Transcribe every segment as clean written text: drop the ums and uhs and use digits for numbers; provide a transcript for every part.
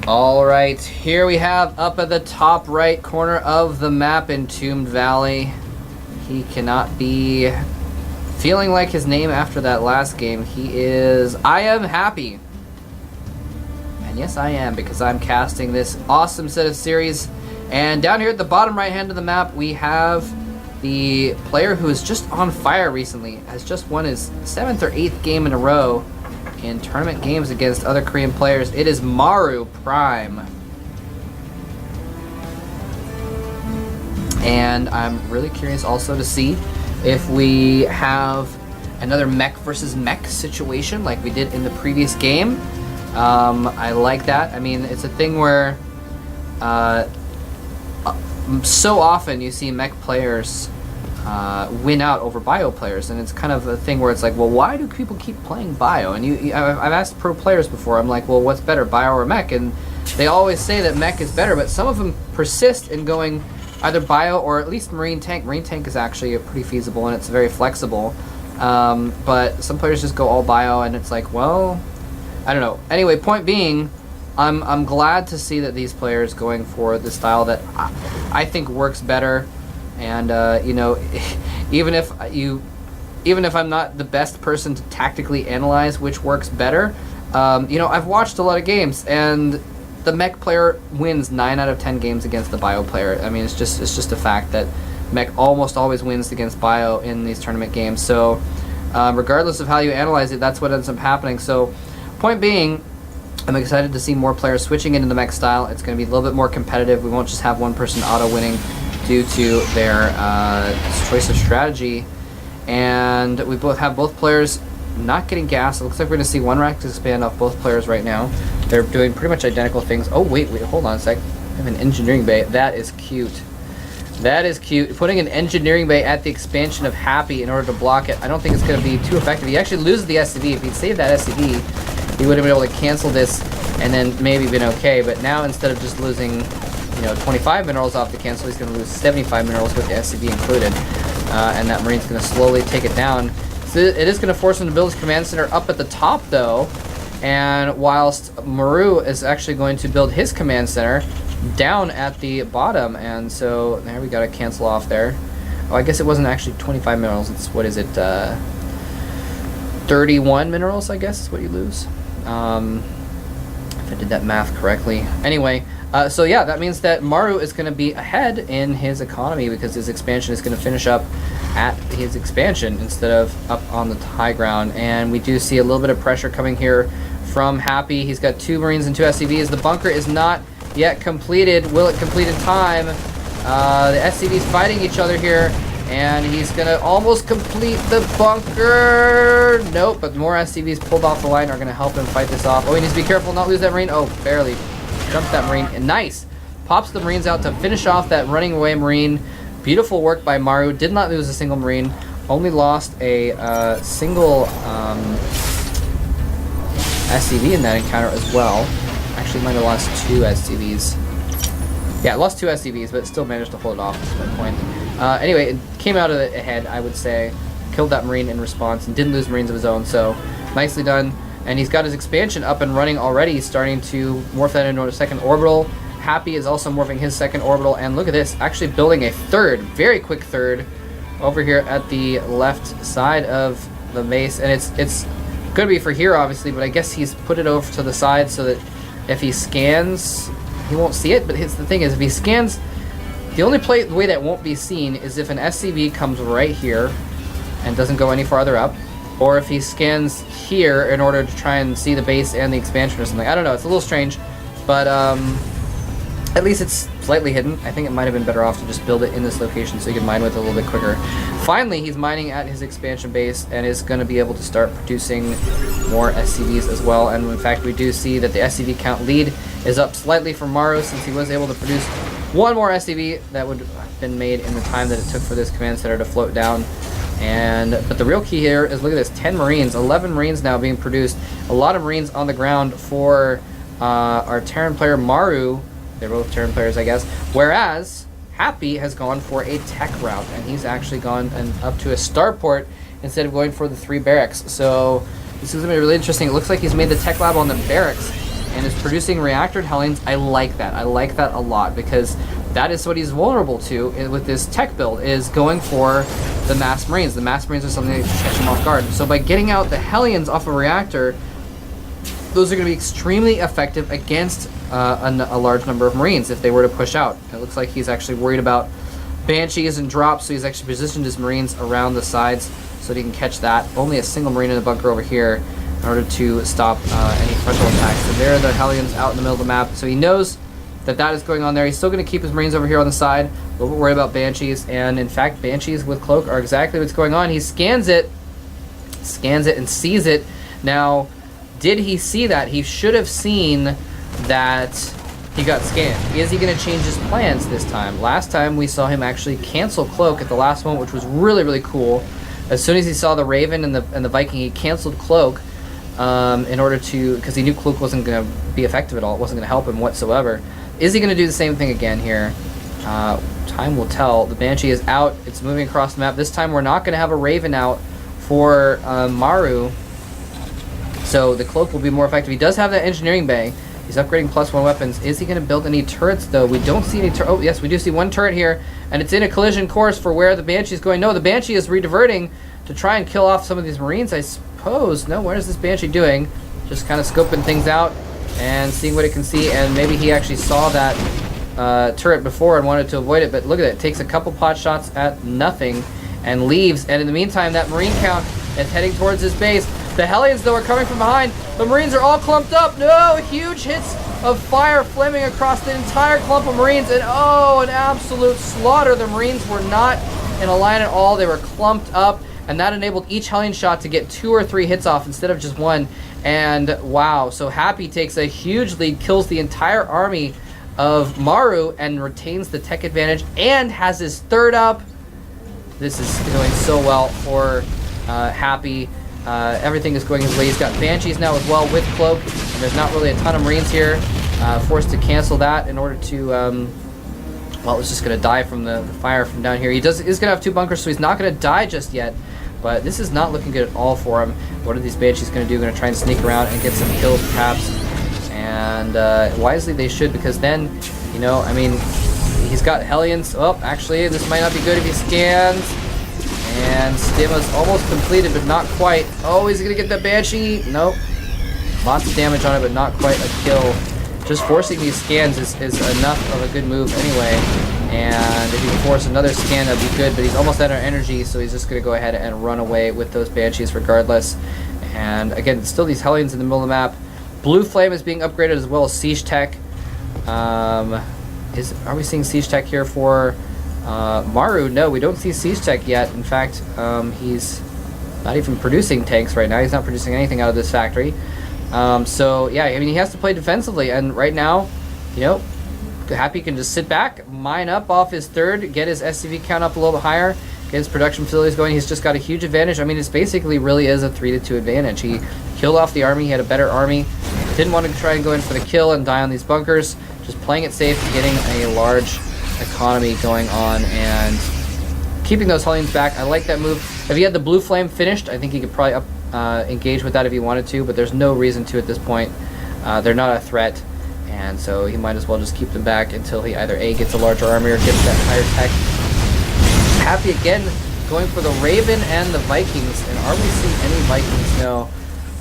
Alright, here we have up at the top right corner of the map, Entombed Valley. He cannot be feeling like his name after that last game. He is I am happy. And yes, I am, because I'm casting this awesome set of series. And down here at the bottom right hand of the map, we have the player who is just on fire recently, has just won his 7th or 8th game in a row in tournament games against other Korean players. It is Maru Prime. And I'm really curious also to see if we have another mech versus mech situation like we did in the previous game. I like that. I mean, it's a thing where so often you see mech players win out over bio players, and it's kind of a thing where it's like, well, why do people keep playing bio? And I've asked pro players before, I'm like, well, what's better, bio or mech? And they always say that mech is better, but some of them persist in going either bio or at least marine tank. Marine tank is actually pretty feasible and it's very flexible, but some players just go all bio, and it's like, well, I don't know. Anyway, point being, I'm glad to see that these players going for the style that I think works better. And you know, even if I'm not the best person to tactically analyze which works better, you know, I've watched a lot of games, and the mech player wins 9 out of 10 games against the bio player. I mean, it's just a fact that mech almost always wins against bio in these tournament games. So regardless of how you analyze it, that's what ends up happening. So point being, I'm excited to see more players switching into the mech style. It's going to be a little bit more competitive. We won't just have one person auto winning due to their choice of strategy. And we have both players not getting gas. It looks like we're going to see one rack expand off both players right now. They're doing pretty much identical things. Oh, wait, hold on a sec. I have an engineering bay. That is cute. That is cute. Putting an engineering bay at the expansion of Happy in order to block it, I don't think it's going to be too effective. He actually loses the SCV. If he'd saved that SCV, he would have been able to cancel this and then maybe been okay. But now, instead of just losing, you know, 25 minerals off the cancel, he's going to lose 75 minerals with the SCV included. And that Marine's going to slowly take it down. So it is going to force him to build his command center up at the top, though. And whilst Maru is actually going to build his command center down at the bottom. And so there we got to cancel off there. Oh, I guess it wasn't actually 25 minerals. It's, what is it, 31 minerals, I guess, is what you lose. If I did that math correctly. Anyway, so yeah, that means that Maru is going to be ahead in his economy because his expansion is going to finish up at his expansion instead of up on the high ground. And we do see a little bit of pressure coming here from Happy. He's got 2 Marines and 2 SCVs. The bunker is not yet completed. Will it complete in time? The SCVs fighting each other here, and he's going to almost complete the bunker. Nope, but more SCVs pulled off the line are going to help him fight this off. Oh, he needs to be careful not lose that Marine. Oh, barely jumped that Marine. And nice. Pops the Marines out to finish off that running away Marine. Beautiful work by Maru. Did not lose a single Marine. Only lost a single SCV in that encounter as well. Actually, might have lost 2 SCVs. Yeah, lost 2 SCVs, but still managed to hold it off at that point. Anyway, it came out of it ahead, I would say. Killed that Marine in response and didn't lose Marines of his own, so nicely done. And he's got his expansion up and running already. He's starting to morph that into a second orbital. Happy is also morphing his second orbital, and look at this, actually building a third, very quick third, over here at the left side of the base. And it's going to be for here, obviously, but I guess he's put it over to the side so that if he scans, he won't see it. But the thing is, if he scans, the only way that won't be seen is if an SCV comes right here and doesn't go any farther up, or if he scans here in order to try and see the base and the expansion or something. I don't know, it's a little strange, but at least it's slightly hidden. I think it might have been better off to just build it in this location so you can mine with it a little bit quicker. Finally, he's mining at his expansion base and is going to be able to start producing more SCVs as well. And in fact, we do see that the SCV count lead is up slightly for Maru, since he was able to produce 1 more SCV that would have been made in the time that it took for this command center to float down. But the real key here is, look at this, 10 Marines, 11 Marines now being produced. A lot of Marines on the ground for our Terran player Maru. They're both Terran players, I guess. Whereas Happy has gone for a tech route, and he's actually gone up to a starport instead of going for the 3 barracks. So this is going to be really interesting. It looks like he's made the tech lab on the barracks and is producing reactor Hellions, I like that. I like that a lot, because that is what he's vulnerable to with this tech build, is going for the mass marines. The mass marines are something that catch him off guard. So by getting out the Hellions off a reactor, those are going to be extremely effective against a large number of marines if they were to push out. It looks like he's actually worried about banshees and drops, so he's actually positioned his marines around the sides so that he can catch that. Only a single marine in the bunker over here in order to stop any frontal attacks. So there are the Hellions out in the middle of the map. So he knows that that is going on there. He's still going to keep his marines over here on the side. A little bit worried about banshees, and in fact, banshees with cloak are exactly what's going on. He scans it and sees it. Now, did he see that? He should have seen that he got scanned. Is he going to change his plans this time? Last time we saw him actually cancel cloak at the last moment, which was really, really cool. As soon as he saw the Raven and the Viking, he canceled cloak in order to, because he knew cloak wasn't going to be effective at all. It wasn't going to help him whatsoever. Is he going to do the same thing again here? Time will tell. The Banshee is out. It's moving across the map. This time we're not going to have a Raven out for Maru, so the cloak will be more effective. He does have that engineering bay. He's upgrading +1 weapons. Is he going to build any turrets, though? We don't see any turrets. Oh, yes, we do see one turret here, and it's in a collision course for where the Banshee is going. No, the Banshee is rediverting to try and kill off some of these Marines, I suppose. No, what is this Banshee doing? Just kind of scoping things out and seeing what it can see, and maybe he actually saw that turret before and wanted to avoid it, but look at it. It takes a couple pot shots at nothing and leaves, and in the meantime, that Marine count is heading towards his base. The Hellions, though, are coming from behind. The Marines are all clumped up. No, huge hits of fire flaming across the entire clump of Marines, and oh, an absolute slaughter. The Marines were not in a line at all. They were clumped up, and that enabled each Hellion shot to get 2 or 3 hits off instead of just 1. And wow, so Happy takes a huge lead, kills the entire army of Maru, and retains the tech advantage, and has his 3rd up. This is going so well for Happy. Everything is going his way. He's got Banshees now as well with Cloak, and there's not really a ton of Marines here. Forced to cancel that in order to, well, it's just going to die from the fire from down here. Is going to have 2 bunkers, so he's not going to die just yet, but this is not looking good at all for him. What are these Banshees going to do? Going to try and sneak around and get some kills, perhaps, and wisely they should, because then, you know, I mean, he's got Hellions. Oh, actually, this might not be good if he scans. And Stimma's almost completed, but not quite. Oh, is he going to get that Banshee? Nope. Lots of damage on it, but not quite a kill. Just forcing these scans is enough of a good move anyway. And if he can force another scan, that'd be good, but he's almost out of energy, so he's just going to go ahead and run away with those Banshees regardless. And again, still these Hellions in the middle of the map. Blue Flame is being upgraded as well as Siege Tech. Are we seeing Siege Tech here for Maru? No, we don't see Siege Tech yet. In fact, he's not even producing tanks right now. He's not producing anything out of this factory. So yeah, I mean, he has to play defensively, and right now, you know, Happy can just sit back, mine up off his 3rd, get his SCV count up a little bit higher, get his production facilities going. He's just got a huge advantage. I mean, it's basically really is a 3-2 advantage. He killed off the army. He had a better army. Didn't want to try and go in for the kill and die on these bunkers. Just playing it safe, getting a large economy going on and keeping those Hellions back. I like that move. If he had the Blue Flame finished, I think he could probably engage with that if he wanted to, but there's no reason to at this point. They're not a threat, and so he might as well just keep them back until he either A, gets a larger army, or gets that higher tech. Happy again going for the Raven and the Vikings, and are we seeing any Vikings? No,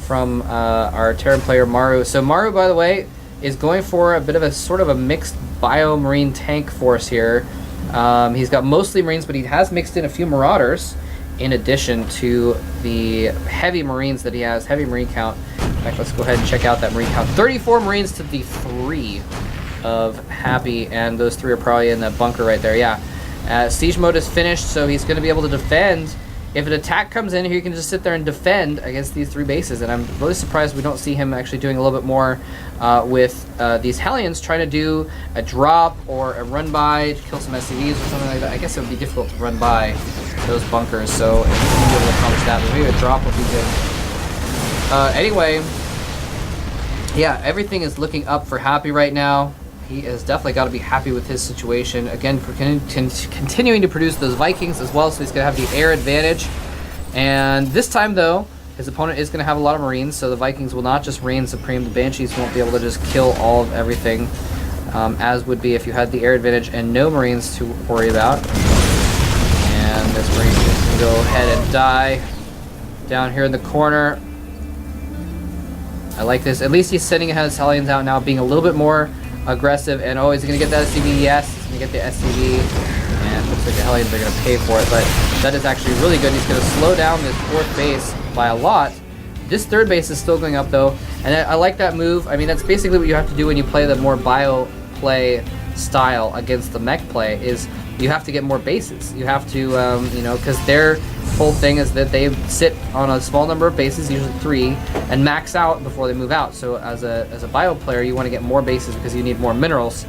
from our Terran player Maru. So Maru, by the way, is going for a bit of a sort of a mixed bio-marine tank force here. He's got mostly Marines, but he has mixed in a few Marauders in addition to the heavy Marines that he has, heavy Marine count. In fact, let's go ahead and check out that Marine count. 34 Marines to the 3 of Happy, and those 3 are probably in that bunker right there, yeah. Siege mode is finished, so he's going to be able to defend. If an attack comes in, he can just sit there and defend against these 3 bases, and I'm really surprised we don't see him actually doing a little bit more with these Hellions, trying to do a drop or a run-by to kill some SCVs or something like that. I guess it would be difficult to run by those bunkers, so if he can be able to accomplish that, but maybe a drop would be good. Anyway, yeah, everything is looking up for Happy right now. He has definitely got to be happy with his situation. Again, continuing to produce those Vikings as well, so he's going to have the air advantage. And this time, though, his opponent is going to have a lot of Marines, so the Vikings will not just reign supreme. The Banshees won't be able to just kill all of everything, as would be if you had the air advantage and no Marines to worry about. And this Marine is going to go ahead and die down here in the corner. I like this. At least he's sending his Hellions out now, being a little bit more aggressive. And oh, he's going to get that SCV. Yes, he's going to get the SCV. And looks like the Hellions are going to pay for it. But that is actually really good. He's going to slow down this 4th base by a lot. This 3rd base is still going up, though. And I like that move. I mean, that's basically what you have to do when you play the more bio play style against the mech play, is you have to get more bases. You have to, you know, because their whole thing is that they sit on a small number of bases, usually 3, and max out before they move out. So as a bio player, you want to get more bases because you need more minerals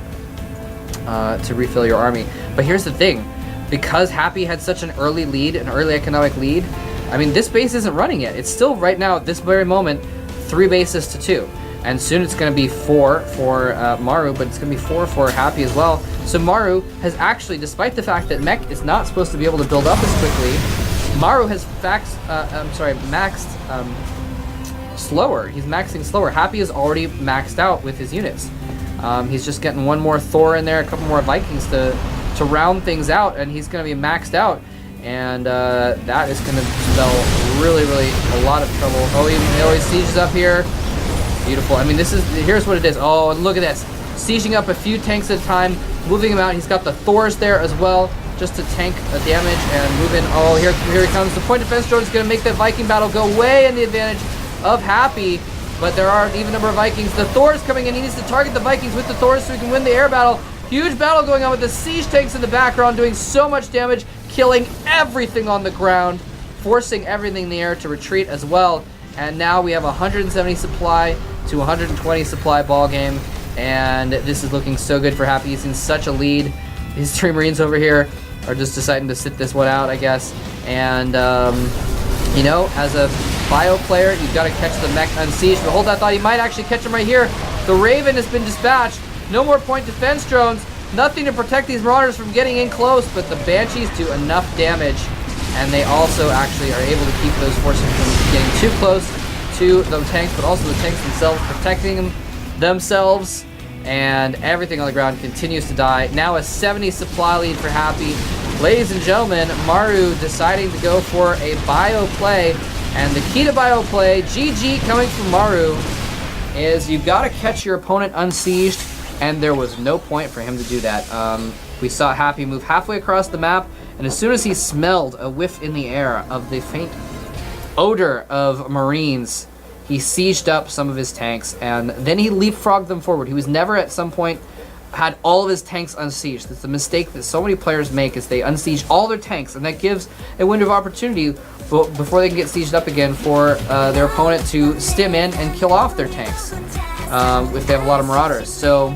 to refill your army. But here's the thing, because Happy had such an early lead, an early economic lead, I mean, this base isn't running yet. It's still, right now, at this very moment, 3 bases to 2. And soon it's going to be 4 for Maru, but it's going to be 4 for Happy as well. So Maru has actually, despite the fact that Mech is not supposed to be able to build up as quickly, Maru has maxed slower. He's maxing slower. Happy is already maxed out with his units. He's just getting one more Thor in there, a couple more Vikings to round things out, and he's going to be maxed out. And that is going to spell really, really a lot of trouble. Oh, he always sieges up here. Beautiful. I mean, here's what it is. Oh, and look at this. Sieging up a few tanks at a time, moving him out. He's got the Thors there as well, just to tank the damage and move in. Oh, here he comes. The point defense drone is going to make that Viking battle go way in the advantage of Happy, but there are an even number of Vikings. The Thor is coming in. He needs to target the Vikings with the Thors so he can win the air battle. Huge battle going on with the siege tanks in the background, doing so much damage, killing everything on the ground, forcing everything in the air to retreat as well. And now we have 170 supply to 120 supply ball game, and this is looking so good for Happy. He's in such a lead. His 3 Marines over here are just deciding to sit this one out, I guess. And you know, as a bio player, you've got to catch the mech unsieged. But hold that thought, he might actually catch him right here. The Raven has been dispatched. No more point defense drones. Nothing to protect these Marauders from getting in close, but the Banshees do enough damage, and they also actually are able to keep those forces from getting too close to the tanks, but also the tanks themselves protecting themselves, and everything on the ground continues to die. Now a 70 supply lead for Happy. Ladies and gentlemen, Maru deciding to go for a bio play, and the key to bio play, GG coming from Maru, is you've got to catch your opponent unsieged, and there was no point for him to do that. We saw Happy move halfway across the map, and as soon as he smelled a whiff in the air of the faint odor of Marines, he sieged up some of his tanks, and then he leapfrogged them forward. He was never at some point had all of his tanks unsieged. That's the mistake that so many players make, is they unsiege all their tanks, and that gives a window of opportunity before they can get sieged up again for their opponent to stim in and kill off their tanks if they have a lot of Marauders. So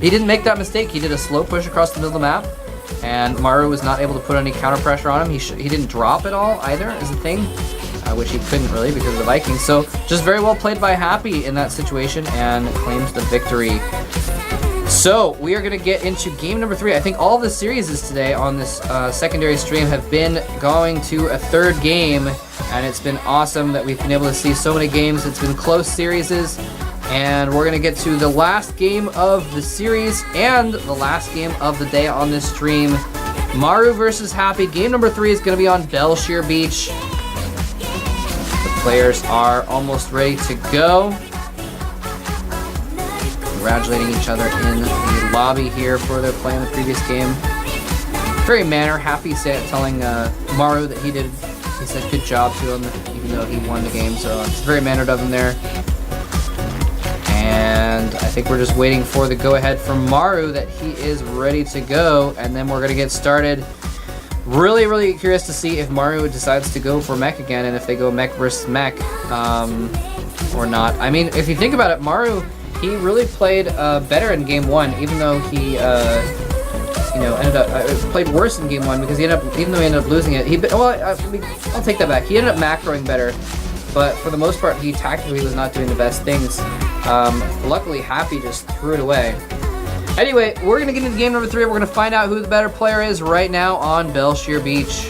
he didn't make that mistake. He did a slow push across the middle of the map, and Maru was not able to put any counter pressure on him. He didn't drop at all either, is the thing, which he couldn't really because of the Vikings. So just very well played by Happy in that situation, and claims the victory. So we are going to get into game number 3. I think all of the series today on this secondary stream have been going to a 3rd game, and it's been awesome that we've been able to see so many games. It's been close series, and we're going to get to the last game of the series and the last game of the day on this stream. Maru versus Happy. Game number 3 is going to be on Belshire Beach. The players are almost ready to go. Congratulating each other in the lobby here for their play in the previous game. Very manner, Happy telling Maru that he said good job to him, even though he won the game, so it's very mannered of him there. And I think we're just waiting for the go-ahead from Maru that he is ready to go, and then we're going to get started. Really, really curious to see if Maru decides to go for mech again, and if they go mech versus mech or not. I mean, if you think about it, Maru, he really played better in game 1, even though he, ended up played worse in game 1 because even though he ended up losing it, I'll take that back. He ended up macroing better, but for the most part, he tactically was not doing the best things. Luckily, Happy just threw it away. Anyway, we're gonna get into game number 3. We're gonna find out who the better player is right now on Belshire Beach.